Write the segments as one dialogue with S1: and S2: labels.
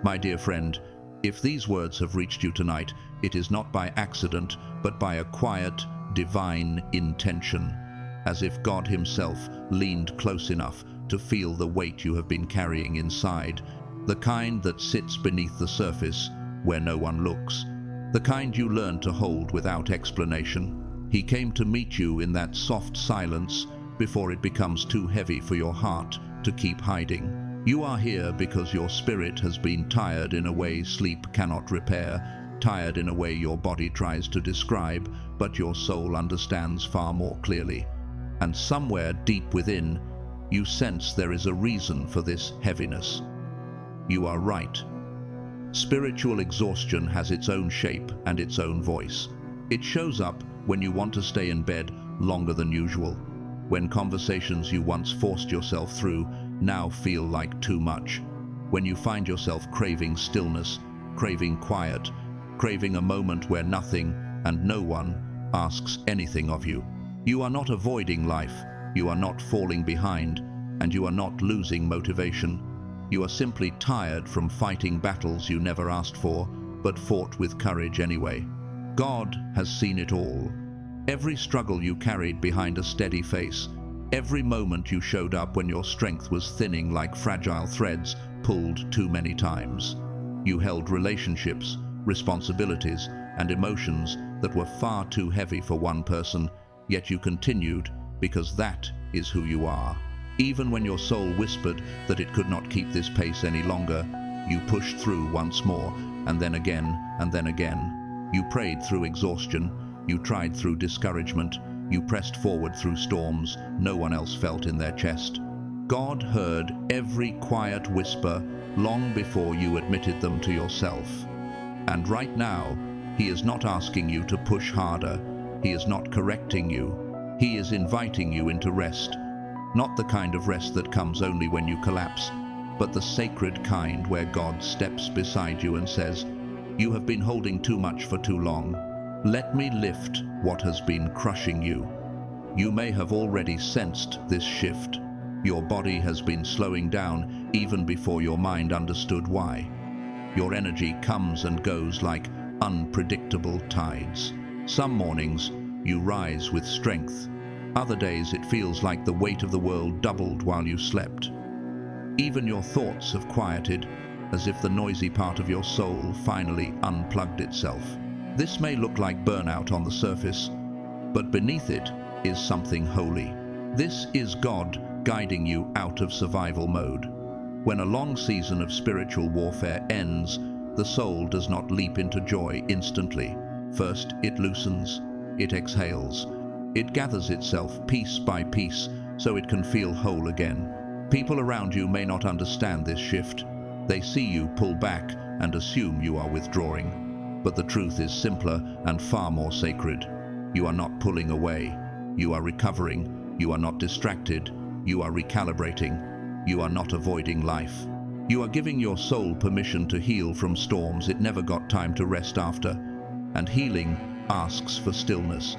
S1: My dear friend, if these words have reached you tonight, it is not by accident, but by a quiet, divine intention, as if God Himself leaned close enough to feel the weight you have been carrying inside, the kind that sits beneath the surface where no one looks, the kind you learn to hold without explanation. He came to meet you in that soft silence before it becomes too heavy for your heart to keep hiding. You are here because your spirit has been tired in a way sleep cannot repair, tired in a way your body tries to describe, but your soul understands far more clearly. And somewhere deep within, you sense there is a reason for this heaviness. You are right. Spiritual exhaustion has its own shape and its own voice. It shows up when you want to stay in bed longer than usual, when conversations you once forced yourself through now feel like too much, when you find yourself craving stillness, craving quiet, craving a moment where nothing and no one asks anything of you. You are not avoiding life, you are not falling behind, and you are not losing motivation. You are simply tired from fighting battles you never asked for, but fought with courage anyway. God has seen it all. Every struggle you carried behind a steady face, every moment you showed up when your strength was thinning like fragile threads pulled too many times. You held relationships, responsibilities, and emotions that were far too heavy for one person, yet you continued because that is who you are. Even when your soul whispered that it could not keep this pace any longer, you pushed through once more, and then again, and then again. You prayed through exhaustion, you tried through discouragement, you pressed forward through storms no one else felt in their chest. God heard every quiet whisper long before you admitted them to yourself. And right now, He is not asking you to push harder. He is not correcting you. He is inviting you into rest. Not the kind of rest that comes only when you collapse, but the sacred kind where God steps beside you and says, "You have been holding too much for too long. Let me lift what has been crushing you." You may have already sensed this shift. Your body has been slowing down even before your mind understood why. Your energy comes and goes like unpredictable tides. Some mornings, you rise with strength. Other days it feels like the weight of the world doubled while you slept. Even your thoughts have quieted, as if the noisy part of your soul finally unplugged itself. This may look like burnout on the surface, but beneath it is something holy. This is God guiding you out of survival mode. When a long season of spiritual warfare ends, the soul does not leap into joy instantly. First, it loosens, it exhales. It gathers itself piece by piece so it can feel whole again. People around you may not understand this shift. They see you pull back and assume you are withdrawing. But the truth is simpler and far more sacred. You are not pulling away. You are recovering. You are not distracted. You are recalibrating. You are not avoiding life. You are giving your soul permission to heal from storms it never got time to rest after. And healing asks for stillness.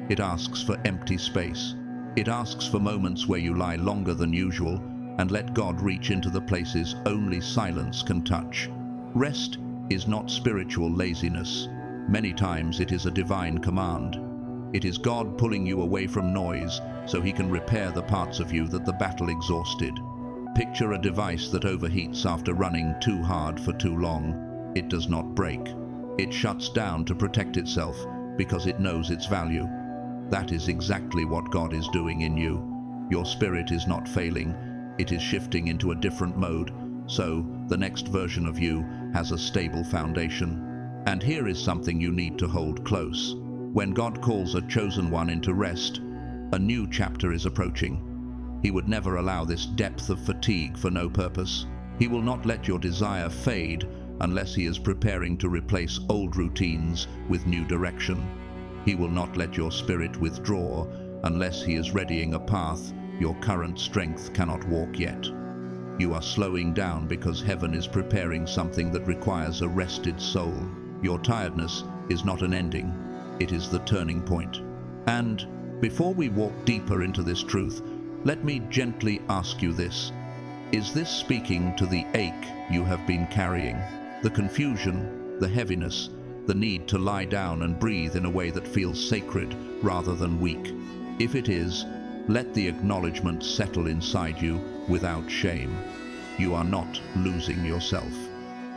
S1: It asks for empty space. It asks for moments where you lie longer than usual and let God reach into the places only silence can touch. Rest is not spiritual laziness. Many times it is a divine command. It is God pulling you away from noise so He can repair the parts of you that the battle exhausted. Picture a device that overheats after running too hard for too long. It does not break. It shuts down to protect itself because it knows its value. That is exactly what God is doing in you. Your spirit is not failing. It is shifting into a different mode, so the next version of you has a stable foundation. And here is something you need to hold close. When God calls a chosen one into rest, a new chapter is approaching. He would never allow this depth of fatigue for no purpose. He will not let your desire fade unless He is preparing to replace old routines with new direction. He will not let your spirit withdraw unless He is readying a path your current strength cannot walk yet. You are slowing down because heaven is preparing something that requires a rested soul. Your tiredness is not an ending, it is the turning point. And before we walk deeper into this truth, let me gently ask you this. Is this speaking to the ache you have been carrying, the confusion, the heaviness, the need to lie down and breathe in a way that feels sacred rather than weak? If it is, let the acknowledgement settle inside you without shame. You are not losing yourself.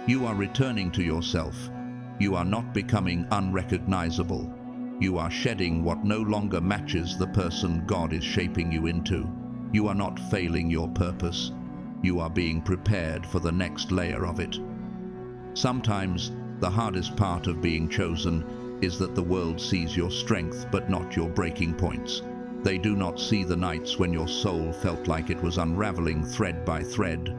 S1: You are returning to yourself. You are not becoming unrecognizable. You are shedding what no longer matches the person God is shaping you into. You are not failing your purpose. You are being prepared for the next layer of it. Sometimes, the hardest part of being chosen is that the world sees your strength but not your breaking points. They do not see the nights when your soul felt like it was unraveling thread by thread.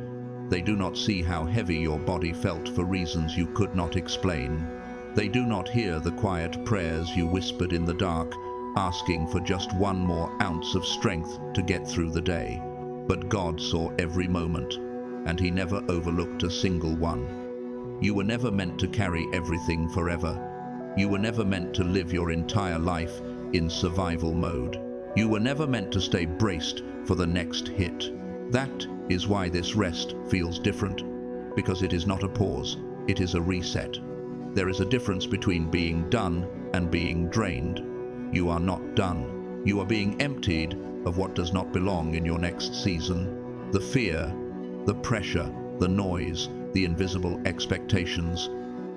S1: They do not see how heavy your body felt for reasons you could not explain. They do not hear the quiet prayers you whispered in the dark, asking for just one more ounce of strength to get through the day. But God saw every moment, and He never overlooked a single one. You were never meant to carry everything forever. You were never meant to live your entire life in survival mode. You were never meant to stay braced for the next hit. That is why this rest feels different, because it is not a pause, it is a reset. There is a difference between being done and being drained. You are not done. You are being emptied of what does not belong in your next season. The fear, the pressure, the noise, the invisible expectations.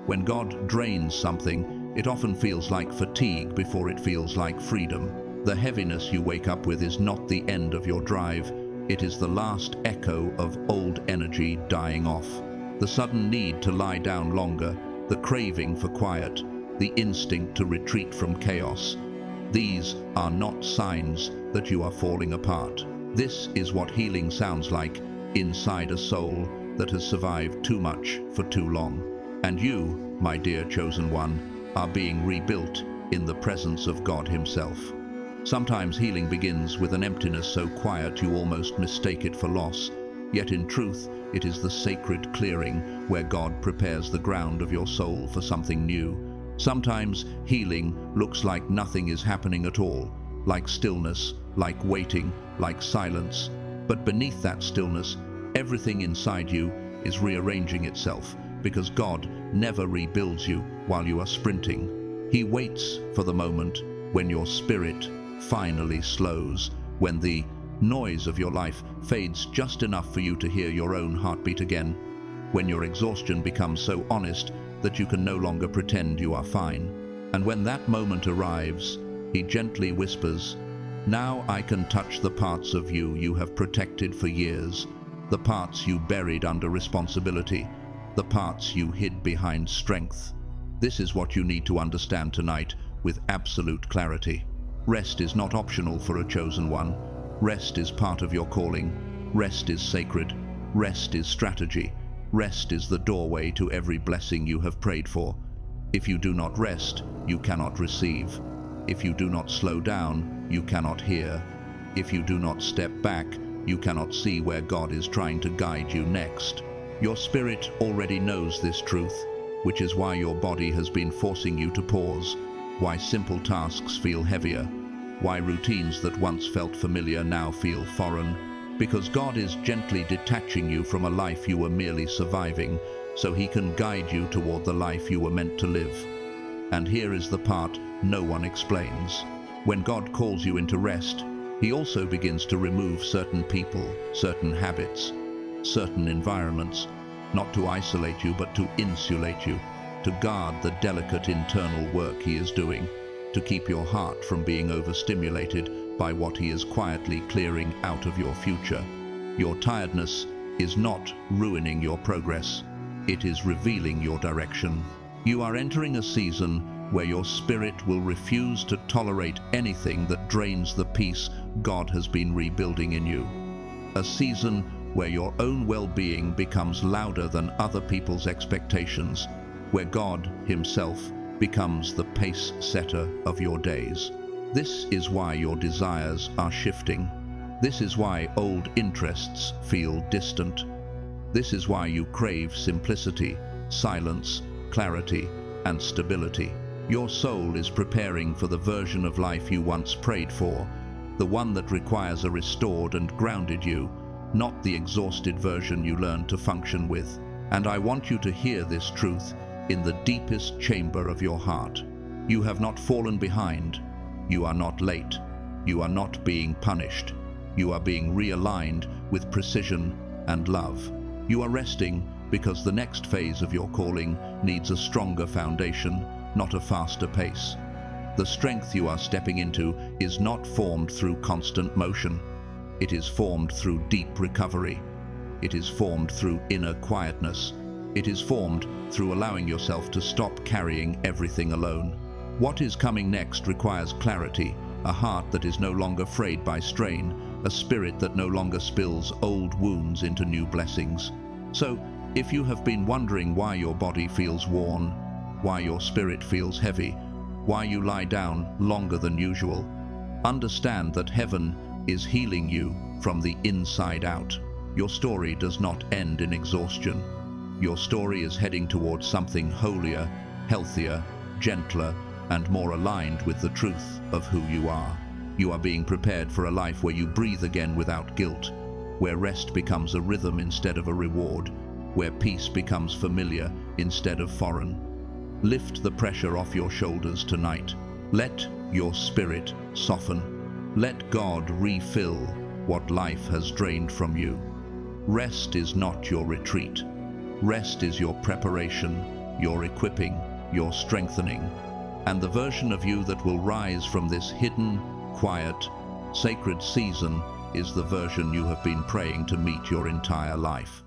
S1: When God drains something, it often feels like fatigue before it feels like freedom. The heaviness you wake up with is not the end of your drive. It is the last echo of old energy dying off. The sudden need to lie down longer, the craving for quiet, the instinct to retreat from chaos. These are not signs that you are falling apart. This is what healing sounds like inside a soul that has survived too much for too long. And you, my dear chosen one, are being rebuilt in the presence of God Himself. Sometimes healing begins with an emptiness so quiet you almost mistake it for loss, yet in truth it is the sacred clearing where God prepares the ground of your soul for something new. Sometimes healing looks like nothing is happening at all, like stillness, like waiting, like silence. But beneath that stillness, everything inside you is rearranging itself, because God never rebuilds you while you are sprinting. He waits for the moment when your spirit finally slows, when the noise of your life fades just enough for you to hear your own heartbeat again, when your exhaustion becomes so honest that you can no longer pretend you are fine. And when that moment arrives, He gently whispers, "Now I can touch the parts of you you have protected for years, the parts you buried under responsibility, the parts you hid behind strength." This is what you need to understand tonight with absolute clarity. Rest is not optional for a chosen one. Rest is part of your calling. Rest is sacred. Rest is strategy. Rest is the doorway to every blessing you have prayed for. If you do not rest, you cannot receive. If you do not slow down, you cannot hear. If you do not step back, you cannot see where God is trying to guide you next. Your spirit already knows this truth, which is why your body has been forcing you to pause, why simple tasks feel heavier, why routines that once felt familiar now feel foreign, because God is gently detaching you from a life you were merely surviving, so He can guide you toward the life you were meant to live. And here is the part no one explains. When God calls you into rest, He also begins to remove certain people, certain habits, certain environments, not to isolate you but to insulate you, to guard the delicate internal work He is doing, to keep your heart from being overstimulated by what He is quietly clearing out of your future. Your tiredness is not ruining your progress. It is revealing your direction. You are entering a season where your spirit will refuse to tolerate anything that drains the peace God has been rebuilding in you. A season where your own well-being becomes louder than other people's expectations, where God Himself becomes the pace setter of your days. This is why your desires are shifting. This is why old interests feel distant. This is why you crave simplicity, silence, clarity, and stability. Your soul is preparing for the version of life you once prayed for, the one that requires a restored and grounded you, not the exhausted version you learn to function with. And I want you to hear this truth in the deepest chamber of your heart. You have not fallen behind. You are not late. You are not being punished. You are being realigned with precision and love. You are resting because the next phase of your calling needs a stronger foundation, not a faster pace. The strength you are stepping into is not formed through constant motion. It is formed through deep recovery. It is formed through inner quietness. It is formed through allowing yourself to stop carrying everything alone. What is coming next requires clarity, a heart that is no longer frayed by strain, a spirit that no longer spills old wounds into new blessings. So, if you have been wondering why your body feels worn, why your spirit feels heavy, why you lie down longer than usual, understand that heaven is healing you from the inside out. Your story does not end in exhaustion. Your story is heading towards something holier, healthier, gentler, and more aligned with the truth of who you are. You are being prepared for a life where you breathe again without guilt, where rest becomes a rhythm instead of a reward, where peace becomes familiar instead of foreign. Lift the pressure off your shoulders tonight. Let your spirit soften. Let God refill what life has drained from you. Rest is not your retreat. Rest is your preparation, your equipping, your strengthening. And the version of you that will rise from this hidden, quiet, sacred season is the version you have been praying to meet your entire life.